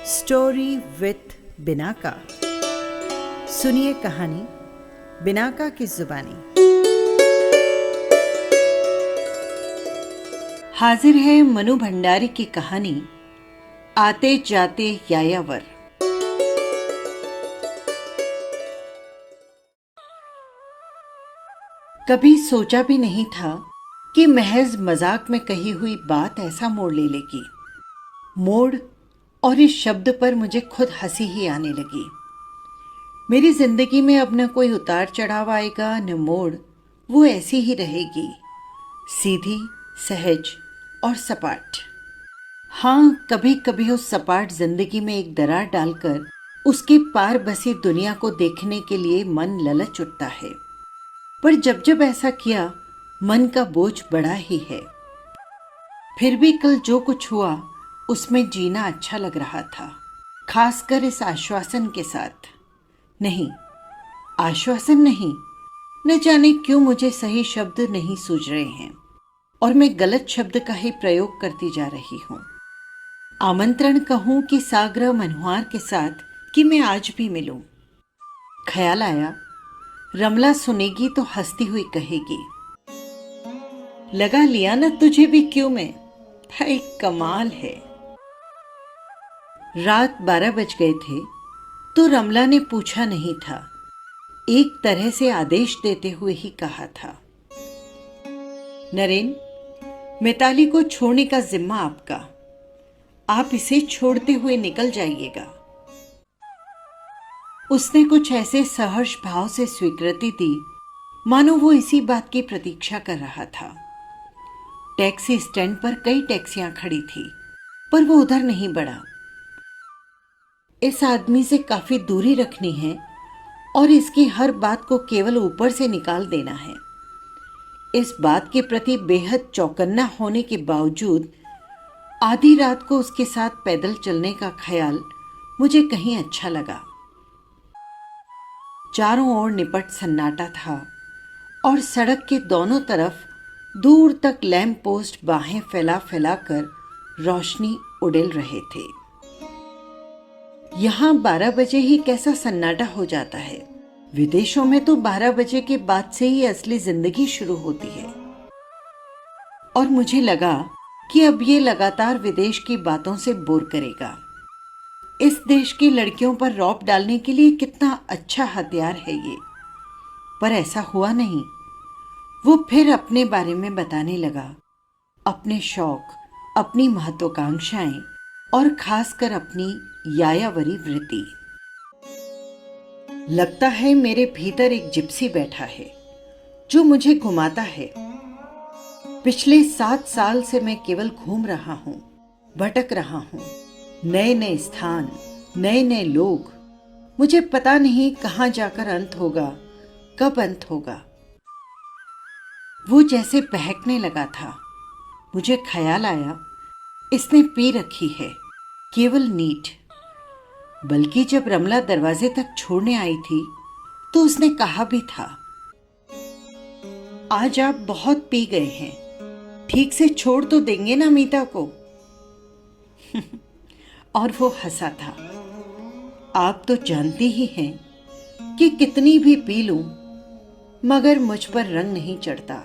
Story with Binaca. सुनिए कहानी Binaca की जुबानी। हाजिर है मनु भंडारी की कहानी आते जाते यायावर। कभी सोचा भी नहीं था कि महज मजाक में कही हुई बात ऐसा मोड़ ले लेगी। मोड़ और इस शब्द पर मुझे खुद हंसी ही आने लगी। मेरी जिंदगी में अब न कोई उतार चढ़ाव आएगा न मोड़, वो ऐसी ही रहेगी, सीधी, सहज और सपाट। हाँ, कभी कभी उस सपाट जिंदगी में एक दरार डालकर उसके पार बसी दुनिया को देखने के लिए मन ललच उठता है, पर जब जब ऐसा किया मन का बोझ बढ़ा ही है। फिर भी कल जो कुछ हुआ उसमें जीना अच्छा लग रहा था, खासकर इस आश्वासन के साथ। नहीं, आश्वासन नहीं, न जाने क्यों मुझे सही शब्द नहीं सूझ रहे हैं और मैं गलत शब्द का ही प्रयोग करती जा रही हूं। आमंत्रण कहूं कि साग्रह मनुहार के साथ कि मैं आज भी मिलूं। ख्याल आया रमला सुनेगी तो हंसती हुई कहेगी, लगा लिया ना तुझे भी क्यों मैं। भाई कमाल है। रात 12 बज गए थे तो रमला ने पूछा नहीं था, एक तरह से आदेश देते हुए ही कहा था, नरेन, मिताली को छोड़ने का जिम्मा आपका, आप इसे छोड़ते हुए निकल जाइएगा। उसने कुछ ऐसे सहर्ष भाव से स्वीकृति दी मानो वो इसी बात की प्रतीक्षा कर रहा था। टैक्सी स्टैंड पर कई टैक्सियां खड़ी थी, पर वो उधर नहीं बढ़ा। इस आदमी से काफी दूरी रखनी है और इसकी हर बात को केवल ऊपर से निकाल देना है। इस बात के प्रति बेहद चौकन्ना होने के बावजूद आधी रात को उसके साथ पैदल चलने का ख्याल मुझे कहीं अच्छा लगा। चारों ओर निपट सन्नाटा था और सड़क के दोनों तरफ दूर तक लैंप पोस्ट बाहें फैला फैलाकर रोशनी उड़ेल रहे थे। यहां 12 बजे ही कैसा सन्नाटा हो जाता है। विदेशों में तो 12 बजे के बाद से ही असली जिंदगी शुरू होती है। और मुझे लगा कि अब ये लगातार विदेश की बातों से बोर करेगा। इस देश की लड़कियों पर रौब डालने के लिए कितना अच्छा हथियार है ये। पर ऐसा हुआ नहीं। वो फिर अपने बारे में बताने लगा, अपने शौक, अपनी महत्वाकांक्षाएं और खासकर अपनी यायावरी वृत्ति। लगता है मेरे भीतर एक जिप्सी बैठा है जो मुझे घुमाता है। पिछले 7 साल से मैं केवल घूम रहा हूं, भटक रहा हूं, नए नए स्थान, नए नए लोग। मुझे पता नहीं कहां जाकर अंत होगा, कब अंत होगा। वो जैसे बहकने लगा था। मुझे ख्याल आया इसने पी रखी है, केवल नीट। बल्कि जब रमला दरवाजे तक छोड़ने आई थी तो उसने कहा भी था, आज आप बहुत पी गए हैं, ठीक से छोड़ तो देंगे ना मीता को। और वो हंसा था। आप तो जानती ही हैं कि कितनी भी पी लूं मगर मुझ पर रंग नहीं चढ़ता।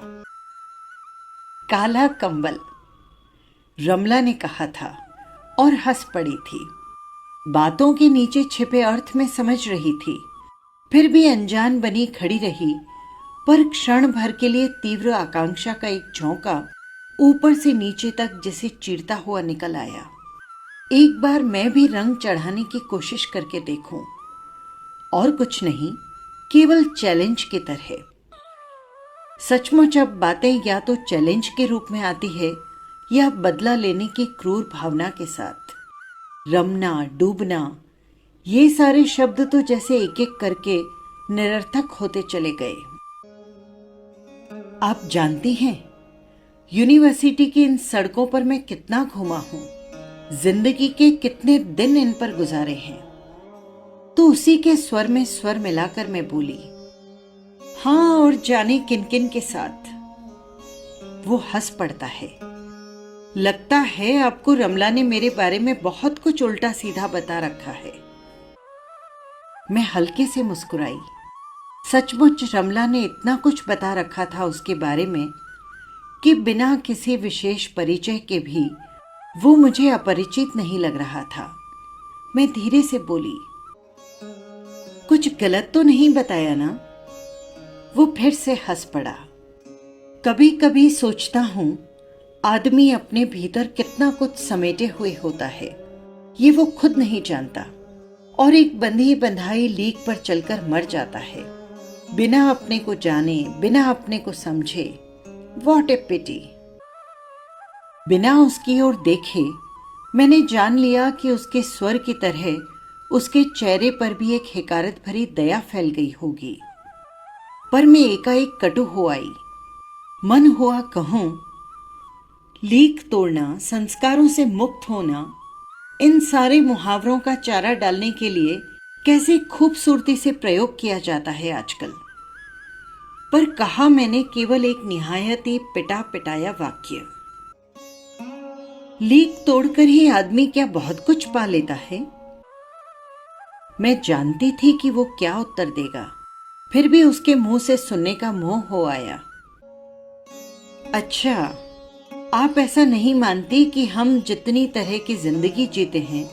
काला कंबल, रमला ने कहा था और हंस पड़ी थी। बातों के नीचे छिपे अर्थ में समझ रही थी, फिर भी अनजान बनी खड़ी रही। पर क्षण भर के लिए तीव्र आकांक्षा का एक झोंका ऊपर से नीचे तक जैसे चीरता हुआ निकल आया। एक बार मैं भी रंग चढ़ाने की कोशिश करके देखूं। और कुछ नहीं, केवल चैलेंज की तरह। सचमुच अब बातें या तो चैलेंज के रूप में आती है या बदला लेने की क्रूर भावना के साथ। रमना, डूबना, ये सारे शब्द तो जैसे एक एक करके निरर्थक होते चले गए। आप जानती हैं, यूनिवर्सिटी की इन सड़कों पर मैं कितना घूमा हूं, जिंदगी के कितने दिन इन पर गुजारे हैं। तो उसी के स्वर में स्वर मिलाकर मैं बोली, हाँ, और जाने किन किन के साथ। वो हंस पड़ता है। लगता है आपको रमला ने मेरे बारे में बहुत कुछ उल्टा सीधा बता रखा है। मैं हल्के से मुस्कुराई। सचमुच रमला ने इतना कुछ बता रखा था उसके बारे में कि बिना किसी विशेष परिचय के भी वो मुझे अपरिचित नहीं लग रहा था। मैं धीरे से बोली, कुछ गलत तो नहीं बताया ना? वो फिर से हंस पड़ा। कभी कभी सोचता हूं आदमी अपने भीतर कितना कुछ समेटे हुए होता है, ये वो खुद नहीं जानता, और एक बंधी बंधाई लीक पर चलकर मर जाता है बिना अपने को जाने, बिना अपने को समझे। वॉट ए पिटी। बिना उसकी ओर देखे मैंने जान लिया कि उसके स्वर की तरह उसके चेहरे पर भी एक हिकारत भरी दया फैल गई होगी। पर मैं एकाएक कटु हो आई। मन हुआ कहूं, लीक तोड़ना, संस्कारों से मुक्त होना, इन सारे मुहावरों का चारा डालने के लिए कैसी खूबसूरती से प्रयोग किया जाता है आजकल। पर कहा मैंने केवल एक निहायत ही पिटा पिटाया वाक्य। लीक तोड़कर ही आदमी क्या बहुत कुछ पा लेता है? मैं जानती थी कि वो क्या उत्तर देगा, फिर भी उसके मुंह से सुनने का मोह हो आया। अच्छा, आप ऐसा नहीं मानती कि हम जितनी तरह की जिंदगी जीते हैं,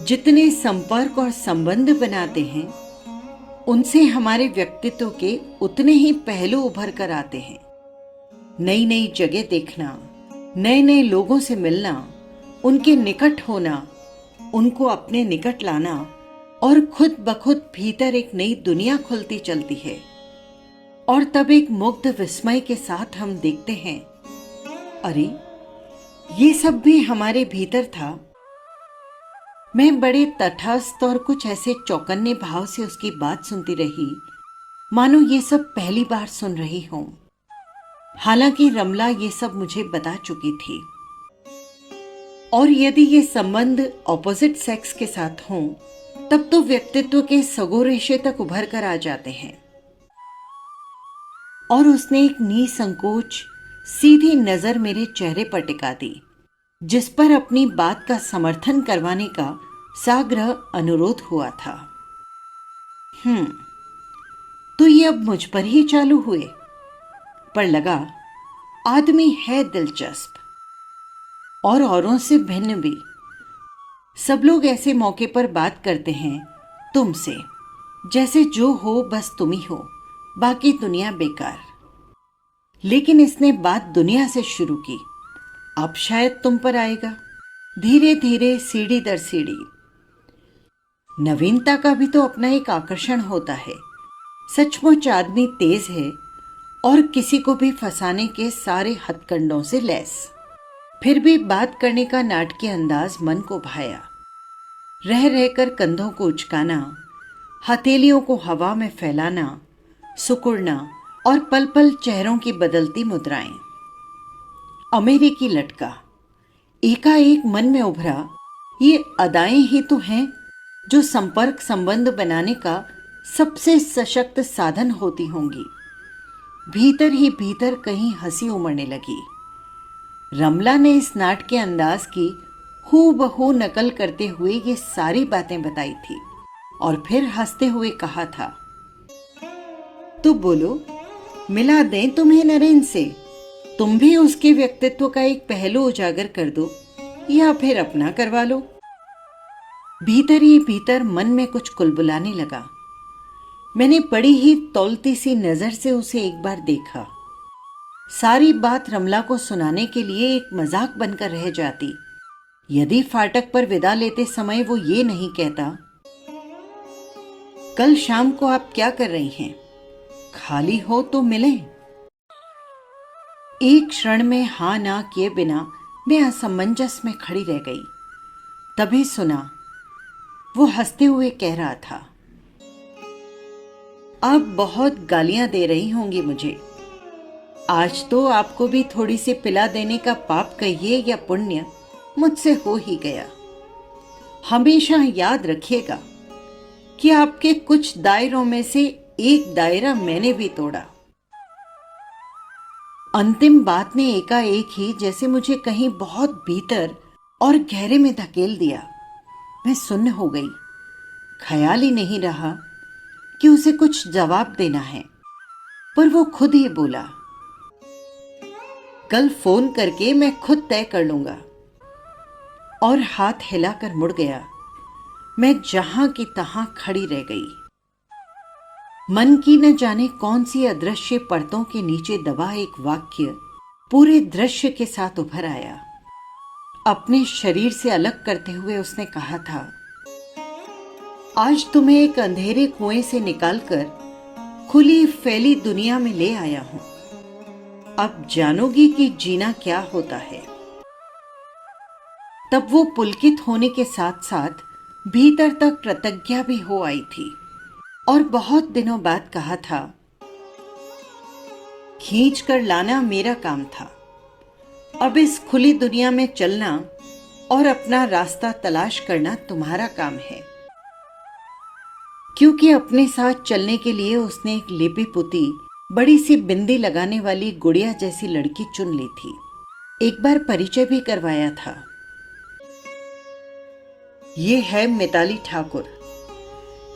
जितने संपर्क और संबंध बनाते हैं, उनसे हमारे व्यक्तित्व के उतने ही पहलू उभर कर आते हैं। नई नई जगह देखना, नए नए लोगों से मिलना, उनके निकट होना, उनको अपने निकट लाना, और खुद ब खुद भीतर एक नई दुनिया खुलती चलती है। और तब एक मुग्ध विस्मय के साथ हम देखते हैं, अरे ये सब भी हमारे भीतर था। मैं बड़े तटस्थ और कुछ ऐसे चौकन्ने भाव से उसकी बात सुनती रही, मानो ये सब पहली बार सुन रही हूं। हालांकि रमला ये सब मुझे बता चुकी थी। और यदि ये संबंध ऑपोजिट सेक्स के साथ हों, तब तो व्यक्तित्व के सगो रेशे तक उभर कर आ जाते हैं। और उसने एक निसंकोच सीधी नजर मेरे चेहरे पर टिका दी, जिस पर अपनी बात का समर्थन करवाने का साग्रह अनुरोध हुआ था। तो ये अब मुझ पर ही चालू हुए। पर लगा आदमी है दिलचस्प, और औरों से भिन्न भी। सब लोग ऐसे मौके पर बात करते हैं तुमसे, जैसे जो हो बस तुम ही हो, बाकी दुनिया बेकार। लेकिन इसने बात दुनिया से शुरू की, अब शायद तुम पर आएगा। धीरे धीरे, सीढ़ी दर सीढ़ी। नवीनता का भी तो अपना एक आकर्षण होता है। सचमुच आदमी तेज है और किसी को भी फंसाने के सारे हथकंडों से लैस। फिर भी बात करने का नाटकीय अंदाज मन को भाया। रह रहकर कंधों को उचकाना, हथेलियों को हवा में फैलाना, सुकुड़ना, और पल पल चेहरों की बदलती मुद्राएं। अमेरिकी लटका एकाएक मन में उभरा। ये अदाएं ही तो हैं जो संपर्क संबंध बनाने का सबसे सशक्त साधन होती होंगी। भीतर ही भीतर कहीं हंसी उमड़ने लगी। रमला ने इस नाट के अंदाज की हूबहू नकल करते हुए ये सारी बातें बताई थी, और फिर हंसते हुए कहा था, तो बोलो, मिला दें तुम्हें नरेन से? तुम भी उसके व्यक्तित्व का एक पहलू उजागर कर दो, या फिर अपना करवा लो। भीतर ही भीतर मन में कुछ कुलबुलाने लगा। मैंने बड़ी ही तौलती सी नजर से उसे एक बार देखा। सारी बात रमला को सुनाने के लिए एक मजाक बनकर रह जाती यदि फाटक पर विदा लेते समय वो ये नहीं कहता, कल शाम को आप क्या कर रही हैं? खाली हो तो मिलें। एक क्षण में हां ना किए बिना मैं असमंजस में खड़ी रह गई। तभी सुना, वो हंसते हुए कह रहा था, आप बहुत गालियां दे रही होंगी मुझे। आज तो आपको भी थोड़ी सी पिला देने का पाप कहिए या पुण्य मुझसे हो ही गया। हमेशा याद रखिएगा कि आपके कुछ दायरों में से एक दायरा मैंने भी तोड़ा। अंतिम बात ने एकाएक ही जैसे मुझे कहीं बहुत भीतर और गहरे में धकेल दिया। मैं सुन्न हो गई। ख्याल ही नहीं रहा कि उसे कुछ जवाब देना है, पर वो खुद ही बोला, कल फोन करके मैं खुद तय कर लूंगा। और हाथ हिलाकर मुड़ गया। मैं जहां की तहां खड़ी रह गई। मन की न जाने कौन सी अदृश्य परतों के नीचे दबा एक वाक्य पूरे दृश्य के साथ उभर आया। अपने शरीर से अलग करते हुए उसने कहा था, आज तुम्हें एक अंधेरे कुएं से निकालकर खुली फैली दुनिया में ले आया हूं। अब जानोगी कि जीना क्या होता है। तब वो पुलकित होने के साथ साथ भीतर तक कृतज्ञा भी हो आई थी और बहुत दिनों बाद कहा था, खींच कर लाना मेरा काम था। अब इस खुली दुनिया में चलना और अपना रास्ता तलाश करना तुम्हारा काम है। क्योंकि अपने साथ चलने के लिए उसने एक लेपी पुती बड़ी सी बिंदी लगाने वाली गुड़िया जैसी लड़की चुन ली थी। एक बार परिचय भी करवाया था। ये है मिताली ठाकुर,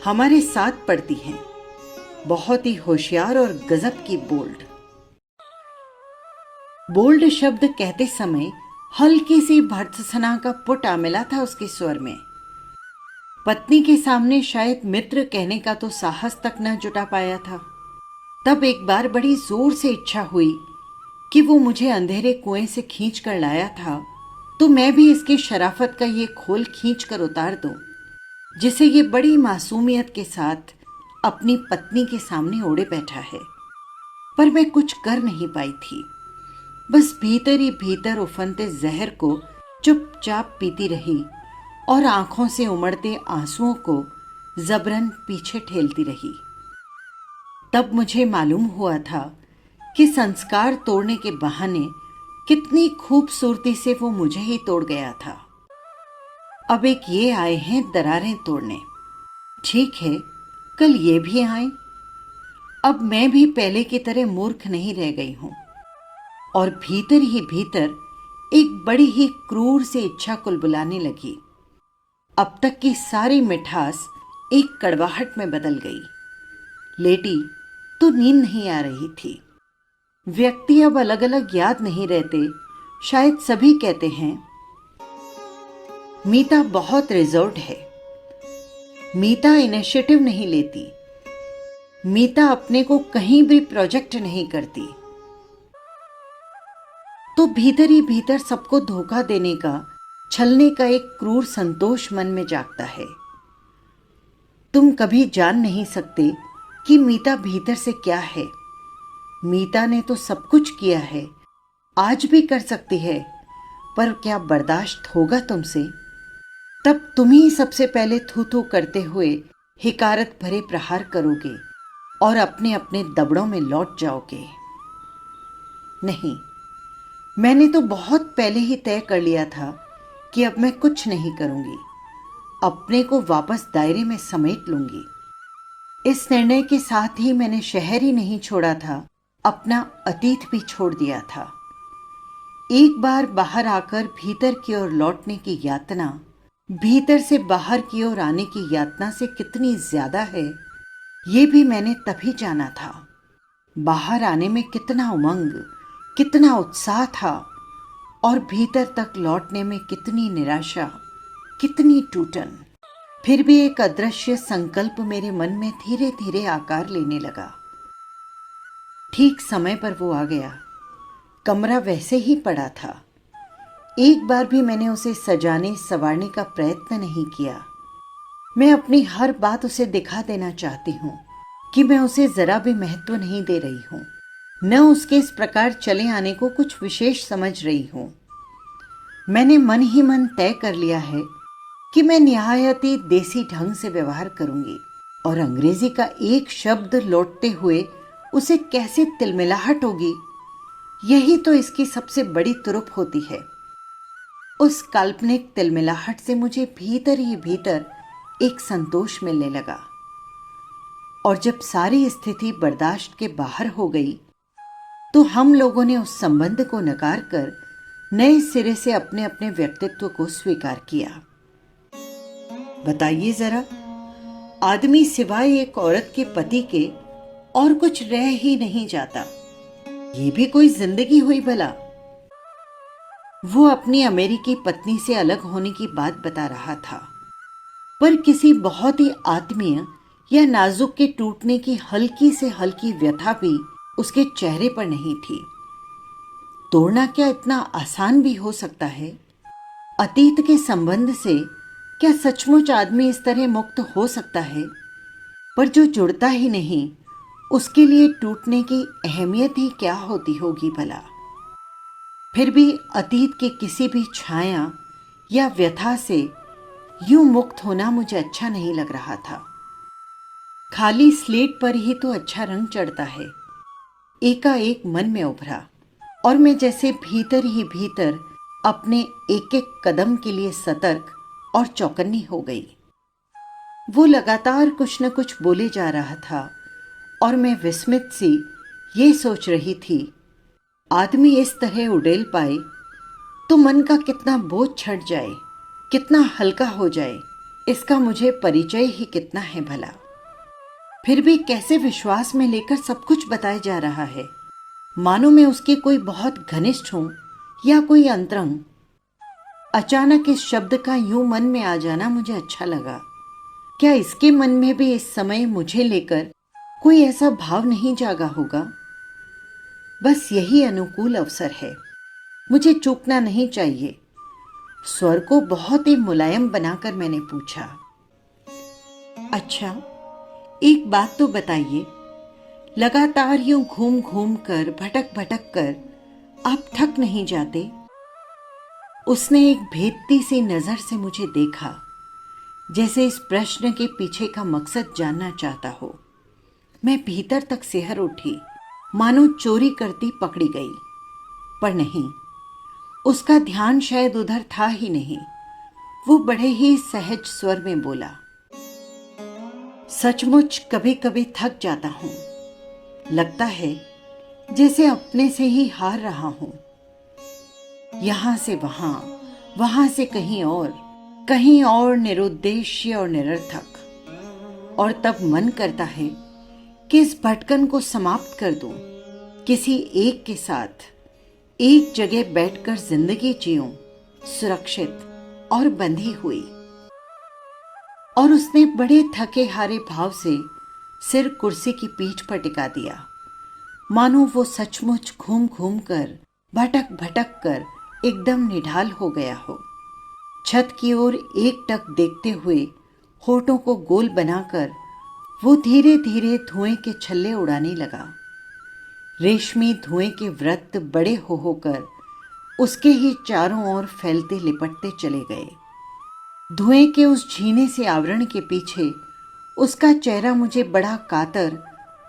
हमारे साथ पढ़ती हैं। बहुत ही होशियार और गजब की बोल्ड। बोल्ड शब्द कहते समय हल्की सी भर्त्सना का पुट आ मिला था उसके स्वर में। पत्नी के सामने शायद मित्र कहने का तो साहस तक न जुटा पाया था। तब एक बार बड़ी जोर से इच्छा हुई कि वो मुझे अंधेरे कुएं से खींच कर लाया था, तो मैं भी इसकी शराफत का ये खोल खींच कर उतार दूं, जिसे ये बड़ी मासूमियत के साथ अपनी पत्नी के सामने ओढ़े बैठा है। पर मैं कुछ कर नहीं पाई थी। बस भीतर ही भीतर उफनते जहर को चुपचाप पीती रही और आंखों से उमड़ते आंसुओं को जबरन पीछे ठेलती रही। तब मुझे मालूम हुआ था कि संस्कार तोड़ने के बहाने कितनी खूबसूरती से वो मुझे ही तोड़ गया था। अब एक ये आए हैं दरारें तोड़ने। ठीक है, कल ये भी आए। अब मैं भी पहले की तरह मूर्ख नहीं रह गई हूं और भीतर ही भीतर एक बड़ी ही क्रूर सी इच्छा कुलबुलाने लगी। अब तक की सारी मिठास एक कड़वाहट में बदल गई। लेटी तो नींद नहीं आ रही थी। व्यक्ति अब अलग अलग याद नहीं रहते। शायद सभी कहते हैं, मीता बहुत रिजर्व्ड है, मीता इनिशिएटिव नहीं लेती, मीता अपने को कहीं भी प्रोजेक्ट नहीं करती। तो भीतर ही भीतर सबको धोखा देने का, छलने का एक क्रूर संतोष मन में जागता है। तुम कभी जान नहीं सकते कि मीता भीतर से क्या है। मीता ने तो सब कुछ किया है, आज भी कर सकती है, पर क्या बर्दाश्त होगा तुमसे? तब तुम ही सबसे पहले थू थू करते हुए हिकारत भरे प्रहार करोगे और अपने अपने दबड़ों में लौट जाओगे। नहीं, मैंने तो बहुत पहले ही तय कर लिया था कि अब मैं कुछ नहीं करूंगी, अपने को वापस दायरे में समेट लूंगी। इस निर्णय के साथ ही मैंने शहर ही नहीं छोड़ा था, अपना अतीत भी छोड़ दिया था। एक बार बाहर आकर भीतर की ओर लौटने की यातना भीतर से बाहर की ओर आने की यातना से कितनी ज्यादा है, ये भी मैंने तभी जाना था। बाहर आने में कितना उमंग, कितना उत्साह था और भीतर तक लौटने में कितनी निराशा, कितनी टूटन। फिर भी एक अदृश्य संकल्प मेरे मन में धीरे धीरे आकार लेने लगा। ठीक समय पर वो आ गया। कमरा वैसे ही पड़ा था। एक बार भी मैंने उसे सजाने संवारने का प्रयत्न नहीं किया। मैं अपनी हर बात उसे दिखा देना चाहती हूँ कि मैं उसे जरा भी महत्व नहीं दे रही हूँ, न उसके इस प्रकार चले आने को कुछ विशेष समझ रही हूँ। मैंने मन ही मन तय कर लिया है कि मैं निहायत ही देसी ढंग से व्यवहार करूंगी और अंग्रेजी का एक शब्द लौटते हुए उसे कैसे तिलमिलाहट होगी, यही तो इसकी सबसे बड़ी तुरुप होती है। उस काल्पनिक तिलमिलाहट से मुझे भीतर ही भीतर एक संतोष मिलने लगा। और जब सारी स्थिति बर्दाश्त के बाहर हो गई, तो हम लोगों ने उस संबंध को नकार कर नए सिरे से अपने अपने व्यक्तित्व को स्वीकार किया। बताइए जरा, आदमी सिवाय एक औरत के पति के और कुछ रह ही नहीं जाता। ये भी कोई जिंदगी हुई भला? वो अपनी अमेरिकी पत्नी से अलग होने की बात बता रहा था, पर किसी बहुत ही आत्मीय या नाजुक के टूटने की हल्की से हल्की व्यथा भी उसके चेहरे पर नहीं थी। तोड़ना क्या इतना आसान भी हो सकता है? अतीत के संबंध से क्या सचमुच आदमी इस तरह मुक्त हो सकता है? पर जो जुड़ता ही नहीं, उसके लिए टूटने की अहमियत ही क्या होती होगी भला? फिर भी अतीत के किसी भी छाया या व्यथा से यूं मुक्त होना मुझे अच्छा नहीं लग रहा था। खाली स्लेट पर ही तो अच्छा रंग चढ़ता है। एकाएक मन में उभरा और मैं जैसे भीतर ही भीतर अपने एक एक कदम के लिए सतर्क और चौकन्नी हो गई। वो लगातार कुछ न कुछ बोले जा रहा था और मैं विस्मित सी ये सोच रही थी, आदमी इस तरह उड़ेल पाए तो मन का कितना बोझ छट जाए, कितना हल्का हो जाए, इसका मुझे परिचय ही कितना है भला। फिर भी कैसे विश्वास में लेकर सब कुछ बताया जा रहा है, मानो मैं उसके कोई बहुत घनिष्ठ हूं या कोई अंतरंग। अचानक इस शब्द का यूं मन में आ जाना मुझे अच्छा लगा। क्या इसके मन में भी इस समय मुझे लेकर कोई ऐसा भाव नहीं जागा होगा? बस यही अनुकूल अवसर है, मुझे चूकना नहीं चाहिए। स्वर को बहुत ही मुलायम बनाकर मैंने पूछा, अच्छा एक बात तो बताइए, लगातार यूं घूम घूम कर भटक भटक कर आप थक नहीं जाते? उसने एक भेदती सी नजर से मुझे देखा, जैसे इस प्रश्न के पीछे का मकसद जानना चाहता हो। मैं भीतर तक सिहर उठी, मानो चोरी करती पकड़ी गई। पर नहीं, उसका ध्यान शायद उधर था ही नहीं। वो बड़े ही सहज स्वर में बोला, सचमुच कभी कभी थक जाता हूं। लगता है जैसे अपने से ही हार रहा हूं। यहां से वहां, वहां से कहीं और निरुद्देश्य और निरर्थक। और तब मन करता है कि इस भटकन को समाप्त कर दूं, किसी एक के साथ एक जगह बैठकर जिंदगी जीऊं, सुरक्षित और बंधी हुई। और उसने बड़े थके हारे भाव से सिर कुर्सी की पीठ पर टिका दिया, मानो वो सचमुच घूम घूम कर भटक भटक कर एकदम निढाल हो गया हो। छत की ओर एकटक देखते हुए होठों को गोल बनाकर वो धीरे धीरे धुएं के छल्ले उड़ाने लगा। रेशमी धुएं के वृत्त बड़े हो होकर उसके ही चारों ओर फैलते लिपटते चले गए। धुएं के उस झीने से आवरण के पीछे उसका चेहरा मुझे बड़ा कातर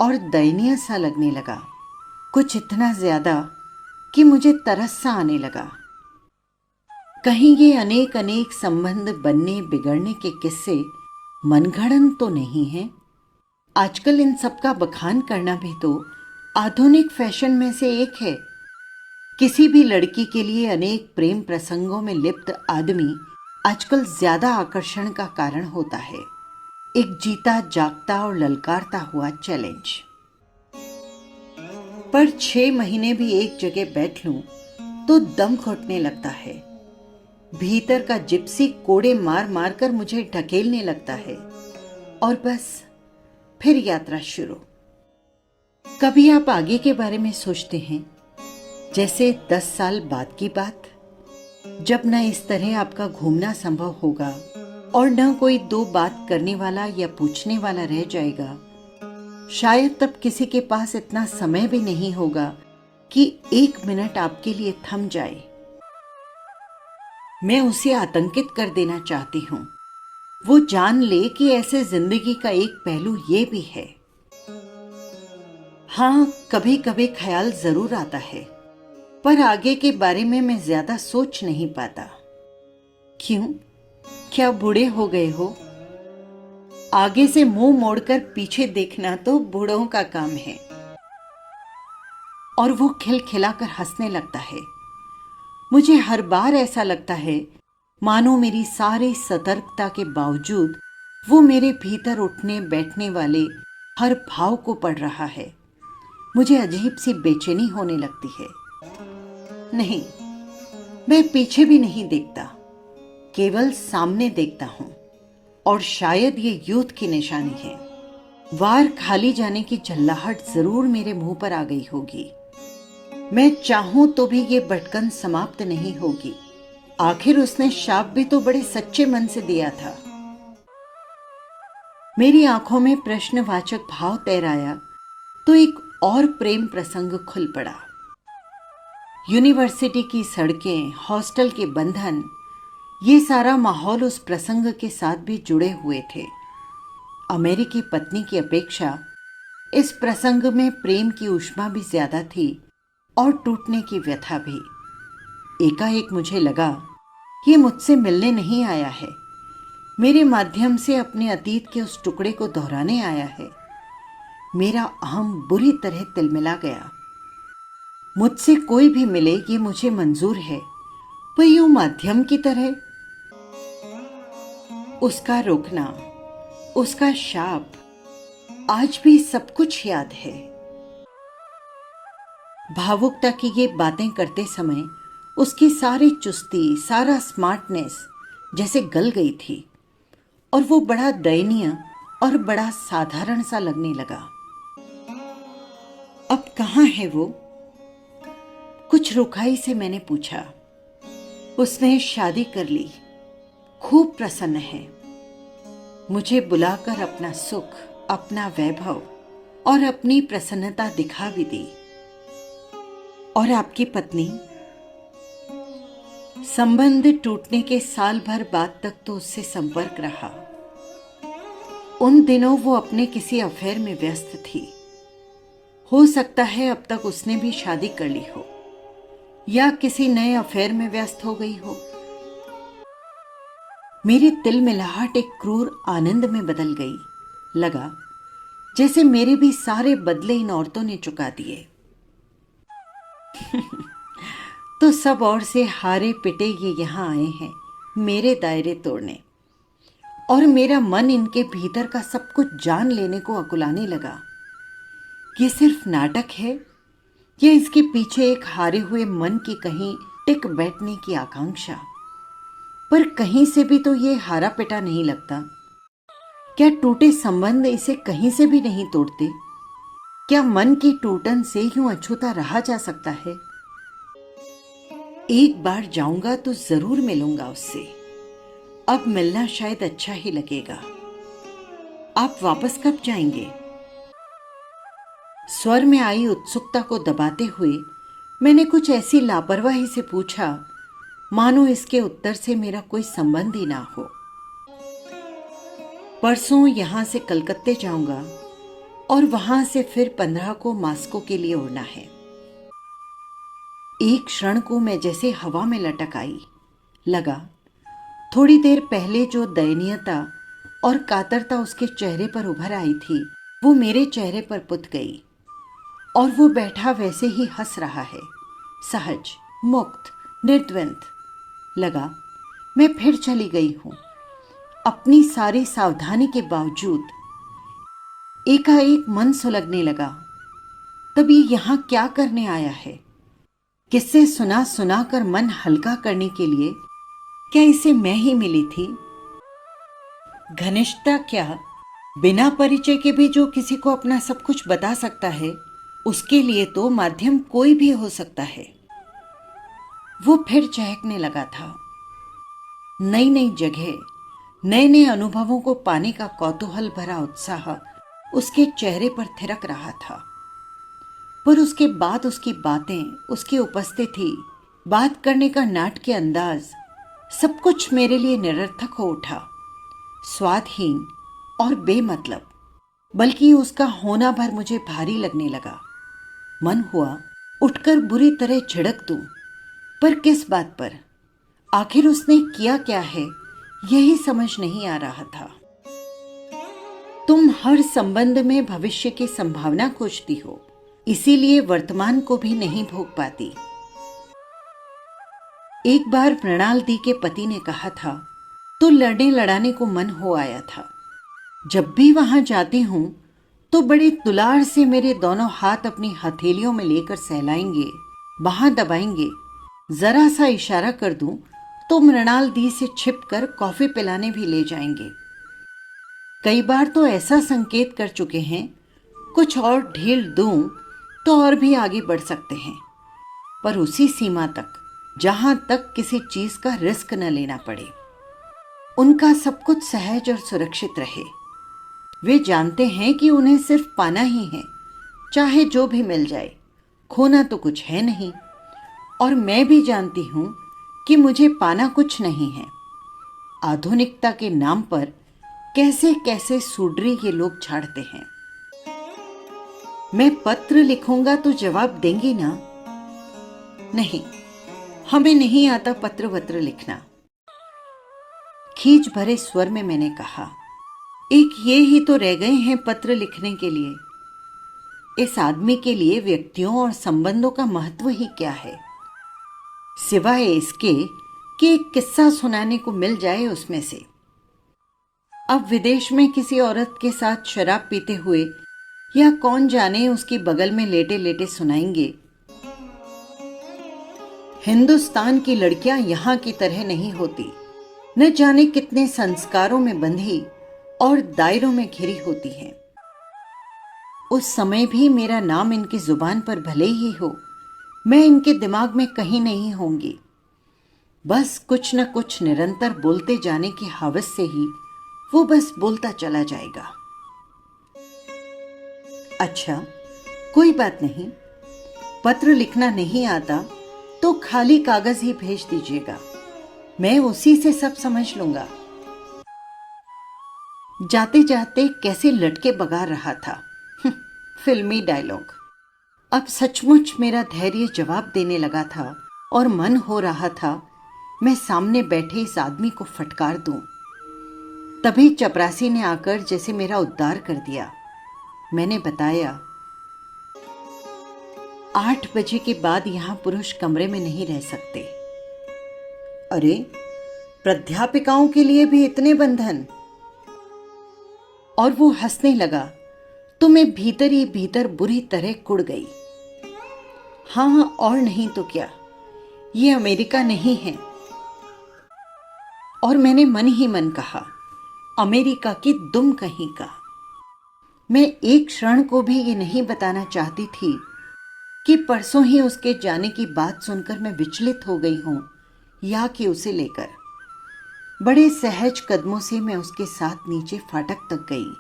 और दयनीय सा लगने लगा, कुछ इतना ज्यादा कि मुझे तरस सा आने लगा। कहीं ये अनेक अनेक संबंध बनने बिगड़ने के किस्से मनगढ़ंत तो नहीं हैं? आजकल इन सब का बखान करना भी तो आधुनिक फैशन में से एक है। किसी भी लड़की के लिए अनेक प्रेम प्रसंगों में लिप्त आदमी आजकल ज्यादा आकर्षण का कारण होता है, एक जीता जागता और ललकारता हुआ चैलेंज। पर 6 महीने भी एक जगह बैठ लूं तो दम घुटने लगता है। भीतर का जिप्सी कोड़े मार मार कर मुझे ढकेलने लगता है और बस फिर यात्रा शुरू। कभी आप आगे के बारे में सोचते हैं, जैसे 10 साल बाद की बात, जब न इस तरह आपका घूमना संभव होगा और न कोई दो बात करने वाला या पूछने वाला रह जाएगा। शायद तब किसी के पास इतना समय भी नहीं होगा कि 1 मिनट आपके लिए थम जाए। मैं उसे आतंकित कर देना चाहती हूं, वो जान ले कि ऐसे जिंदगी का एक पहलू ये भी है। हाँ, कभी कभी ख्याल जरूर आता है, पर आगे के बारे में मैं ज्यादा सोच नहीं पाता। क्यों? क्या बूढ़े हो गए हो? आगे से मुंह मोड़कर पीछे देखना तो बूढ़ों का काम है। और वो खिलखिलाकर हंसने लगता है। मुझे हर बार ऐसा लगता है मानो मेरी सारी सतर्कता के बावजूद वो मेरे भीतर उठने बैठने वाले हर भाव को पढ़ रहा है। मुझे अजीब सी बेचैनी होने लगती है। नहीं, मैं पीछे भी नहीं देखता, केवल सामने देखता हूं, और शायद ये यूथ की निशानी है। वार खाली जाने की झल्लाहट जरूर मेरे मुंह पर आ गई होगी। मैं चाहूं तो भी ये भटकन समाप्त नहीं होगी। आखिर उसने शाप भी तो बड़े सच्चे मन से दिया था। मेरी आंखों में प्रश्नवाचक भाव तैराया तो एक और प्रेम प्रसंग खुल पड़ा। यूनिवर्सिटी की सड़कें, हॉस्टल के बंधन, ये सारा माहौल उस प्रसंग के साथ भी जुड़े हुए थे। अमेरिकी पत्नी की अपेक्षा इस प्रसंग में प्रेम की ऊष्मा भी ज्यादा थी और टूटने की व्यथा भी। एकाएक मुझे लगा ये मुझसे मिलने नहीं आया है, मेरे माध्यम से अपने अतीत के उस टुकड़े को दोहराने आया है। मेरा अहम बुरी तरह तिलमिला गया। मुझसे कोई भी मिले ये मुझे मंजूर है, पर यूं माध्यम की तरह। उसका रोकना, उसका शाप, आज भी सब कुछ याद है। भावुकता की ये बातें करते समय उसकी सारी चुस्ती, सारा स्मार्टनेस जैसे गल गई थी और वो बड़ा दयनीय और बड़ा साधारण सा लगने लगा। अब कहाँ है वो? कुछ रुखाई से मैंने पूछा। उसने शादी कर ली, खूब प्रसन्न है। मुझे बुलाकर अपना सुख, अपना वैभव और अपनी प्रसन्नता दिखा भी दी। और आपकी पत्नी? संबंध टूटने के साल भर बाद तक तो उससे संपर्क रहा। उन दिनों वो अपने किसी अफेयर में व्यस्त थी। हो सकता है अब तक उसने भी शादी कर ली हो या किसी नए अफेयर में व्यस्त हो गई हो। मेरी तिलमिलाहट एक क्रूर आनंद में बदल गई। लगा जैसे मेरे भी सारे बदले इन औरतों ने चुका दिए। तो सब ओर से हारे पिटे ये यहां आए हैं मेरे दायरे तोड़ने, और मेरा मन इनके भीतर का सब कुछ जान लेने को अकुलाने लगा। ये सिर्फ नाटक है या इसके पीछे एक हारे हुए मन की कहीं टिक बैठने की आकांक्षा? पर कहीं से भी तो ये हारा पिटा नहीं लगता। क्या टूटे संबंध इसे कहीं से भी नहीं तोड़ते? क्या मन की टूटन से यूं अछूता रहा जा सकता है? एक बार जाऊंगा तो जरूर मिलूंगा उससे। अब मिलना शायद अच्छा ही लगेगा। आप वापस कब जाएंगे? स्वर में आई उत्सुकता को दबाते हुए मैंने कुछ ऐसी लापरवाही से पूछा मानो इसके उत्तर से मेरा कोई संबंध ही ना हो। परसों यहां से कलकत्ते जाऊंगा और वहां से फिर 15 को मास्को के लिए उड़ना है। एक क्षण को मैं जैसे हवा में लटक आई। लगा थोड़ी देर पहले जो दयनीयता और कातरता उसके चेहरे पर उभर आई थी वो मेरे चेहरे पर पुत गई, और वो बैठा वैसे ही हंस रहा है, सहज, मुक्त, निर्द्वंद। लगा मैं फिर चली गई हूं अपनी सारी सावधानी के बावजूद। एकाएक मन सुलगने लगा। तब ये यहां क्या करने आया है? किससे सुना सुना कर मन हल्का करने के लिए क्या इसे मैं ही मिली थी? घनिष्ठता क्या, बिना परिचय के भी जो किसी को अपना सब कुछ बता सकता है, उसके लिए तो माध्यम कोई भी हो सकता है। वो फिर चहकने लगा था। नई नई जगह, नए नए अनुभवों को पाने का कौतूहल भरा उत्साह उसके चेहरे पर थिरक रहा था। पर उसके बाद उसकी बातें, उसकी उपस्थिति, बात करने का नाटकीय अंदाज, सब कुछ मेरे लिए निरर्थक हो उठा, स्वादहीन और बेमतलब। बल्कि उसका होना भर मुझे भारी लगने लगा। मन हुआ उठकर बुरी तरह झिड़क दूं, पर किस बात पर? आखिर उसने किया क्या है यही समझ नहीं आ रहा था। तुम हर संबंध में भविष्य की संभावना खोजती हो, इसीलिए वर्तमान को भी नहीं भोग पाती। एक बार मृणाल दी के पति ने कहा था तो लड़ने लड़ाने को मन हो आया था। जब भी वहां जाती हूं तो बड़े दुलार से मेरे दोनों हाथ अपनी हथेलियों में लेकर सहलाएंगे, बाहां दबाएंगे। जरा सा इशारा कर दूं तो मृणाल दी से छिपकर कॉफी पिलाने भी ले जाएंगे। कई बार तो ऐसा संकेत कर चुके हैं, कुछ और ढील दूं तो और भी आगे बढ़ सकते हैं, पर उसी सीमा तक जहां तक किसी चीज का रिस्क न लेना पड़े। उनका सब कुछ सहज और सुरक्षित रहे। वे जानते हैं कि उन्हें सिर्फ पाना ही है, चाहे जो भी मिल जाए, खोना तो कुछ है नहीं। और मैं भी जानती हूं कि मुझे पाना कुछ नहीं है। आधुनिकता के नाम पर कैसे कैसे सुडरी ये लोग झाड़ते हैं। मैं पत्र लिखूंगा तो जवाब देंगी ना? नहीं, हमें नहीं आता पत्र वत्र लिखना। खींच भरे स्वर में मैंने कहा, एक ये ही तो रह गए हैं पत्र लिखने के लिए। इस आदमी के लिए व्यक्तियों और संबंधों का महत्व ही क्या है, सिवाय इसके कि एक किस्सा सुनाने को मिल जाए उसमें से। अब विदेश में किसी औरत के साथ शराब पीते हुए या कौन जाने उसकी बगल में लेटे लेटे सुनाएंगे। हिंदुस्तान की लड़कियां यहां की तरह नहीं होती, न जाने कितने संस्कारों में बंधी और दायरों में घिरी होती हैं। उस समय भी मेरा नाम इनकी जुबान पर भले ही हो, मैं इनके दिमाग में कहीं नहीं होंगी। बस कुछ न कुछ निरंतर बोलते जाने की हवस से ही वो बस बोलता चला जाएगा। अच्छा, कोई बात नहीं, पत्र लिखना नहीं आता तो खाली कागज ही भेज दीजिएगा, मैं उसी से सब समझ लूंगा। जाते जाते कैसे लटके बगा रहा था। फिल्मी डायलॉग। अब सचमुच मेरा धैर्य जवाब देने लगा था और मन हो रहा था मैं सामने बैठे इस आदमी को फटकार दूं। तभी चपरासी ने आकर जैसे मेरा उद्धार कर दिया। मैंने बताया, 8 बजे के बाद यहां पुरुष कमरे में नहीं रह सकते। अरे, प्राध्यापिकाओं के लिए भी इतने बंधन? और वो हंसने लगा तो मैं भीतर ही भीतर बुरी तरह कुड़ गई। हाँ, और नहीं तो क्या, ये अमेरिका नहीं है। और मैंने मन ही मन कहा, अमेरिका की दुम कहीं का। मैं एक क्षण को भी ये नहीं बताना चाहती थी कि परसों ही उसके जाने की बात सुनकर मैं विचलित हो गई हूं, या कि उसे लेकर। बड़े सहज कदमों से मैं उसके साथ नीचे फाटक तक गई।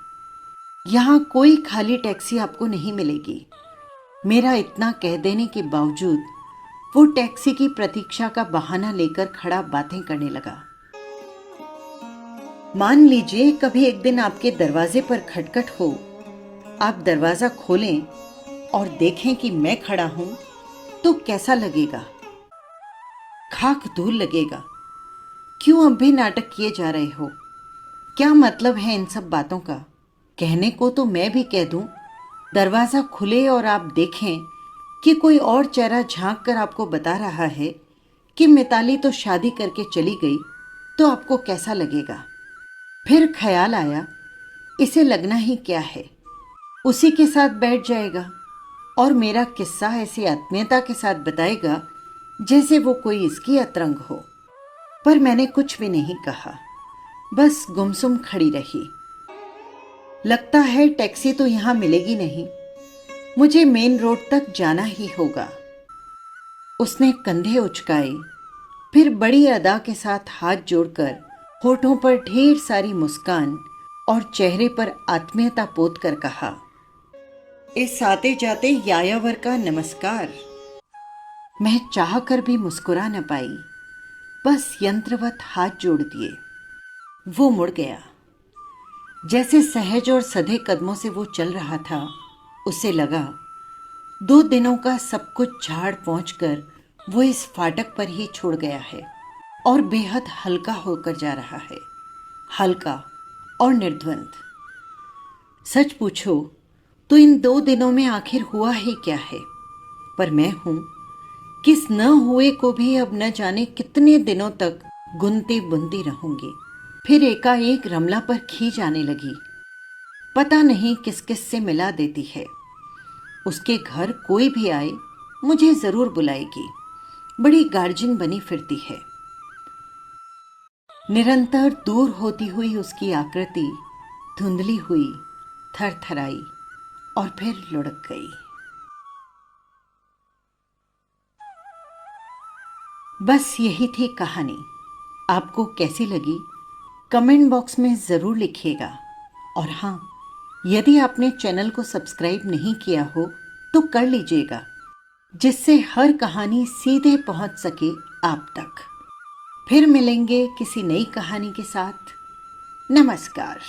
यहां कोई खाली टैक्सी आपको नहीं मिलेगी। मेरा इतना कह देने के बावजूद वो टैक्सी की प्रतीक्षा का बहाना लेकर खड़ा बातें करने लगा। मान लीजिए कभी एक दिन आपके दरवाजे पर खटखट हो, आप दरवाजा खोलें और देखें कि मैं खड़ा हूं, तो कैसा लगेगा? खाक धूल लगेगा। क्यों अब भी नाटक किए जा रहे हो? क्या मतलब है इन सब बातों का? कहने को तो मैं भी कह दूं, दरवाजा खुले और आप देखें कि कोई और चेहरा झांक कर आपको बता रहा है कि मिताली तो शादी करके चली गई, तो आपको कैसा लगेगा? फिर ख्याल आया, इसे लगना ही क्या है, उसी के साथ बैठ जाएगा और मेरा किस्सा ऐसी आत्मीयता के साथ बताएगा जैसे वो कोई इसकी अतरंग हो। पर मैंने कुछ भी नहीं कहा, बस गुमसुम खड़ी रही। लगता है टैक्सी तो यहां मिलेगी नहीं, मुझे मेन रोड तक जाना ही होगा। उसने कंधे उचकाए, फिर बड़ी अदा के साथ हाथ जोड़कर होठों पर ढेर सारी मुस्कान और चेहरे पर आत्मीयता पोत कर कहा, इस आते जाते यायावर का नमस्कार। मैं चाह कर भी मुस्कुरा न पाई, बस यंत्रवत हाथ जोड़ दिए। वो मुड़ गया। जैसे सहज और सधे कदमों से वो चल रहा था, उसे लगा 2 दिनों का सब कुछ झाड़ पहुंचकर वो इस फाटक पर ही छोड़ गया है और बेहद हल्का होकर जा रहा है, हल्का और निर्द्वंद। सच पूछो तो इन 2 दिनों में आखिर हुआ ही क्या है। पर मैं हूं, किस न हुए को भी अब न जाने कितने दिनों तक गुनती बुनती रहूंगी। फिर एकाएक रमला पर खींच आने लगी। पता नहीं किस किस से मिला देती है। उसके घर कोई भी आए मुझे जरूर बुलाएगी। बड़ी गार्जियन बनी फिरती है। निरंतर दूर होती हुई उसकी आकृति धुंधली हुई, थरथराई और फिर लुढ़क गई। बस यही थी कहानी। आपको कैसी लगी कमेंट बॉक्स में ज़रूर लिखिएगा। और हाँ, यदि आपने चैनल को सब्सक्राइब नहीं किया हो तो कर लीजिएगा, जिससे हर कहानी सीधे पहुंच सके आप तक। फिर मिलेंगे किसी नई कहानी के साथ। नमस्कार।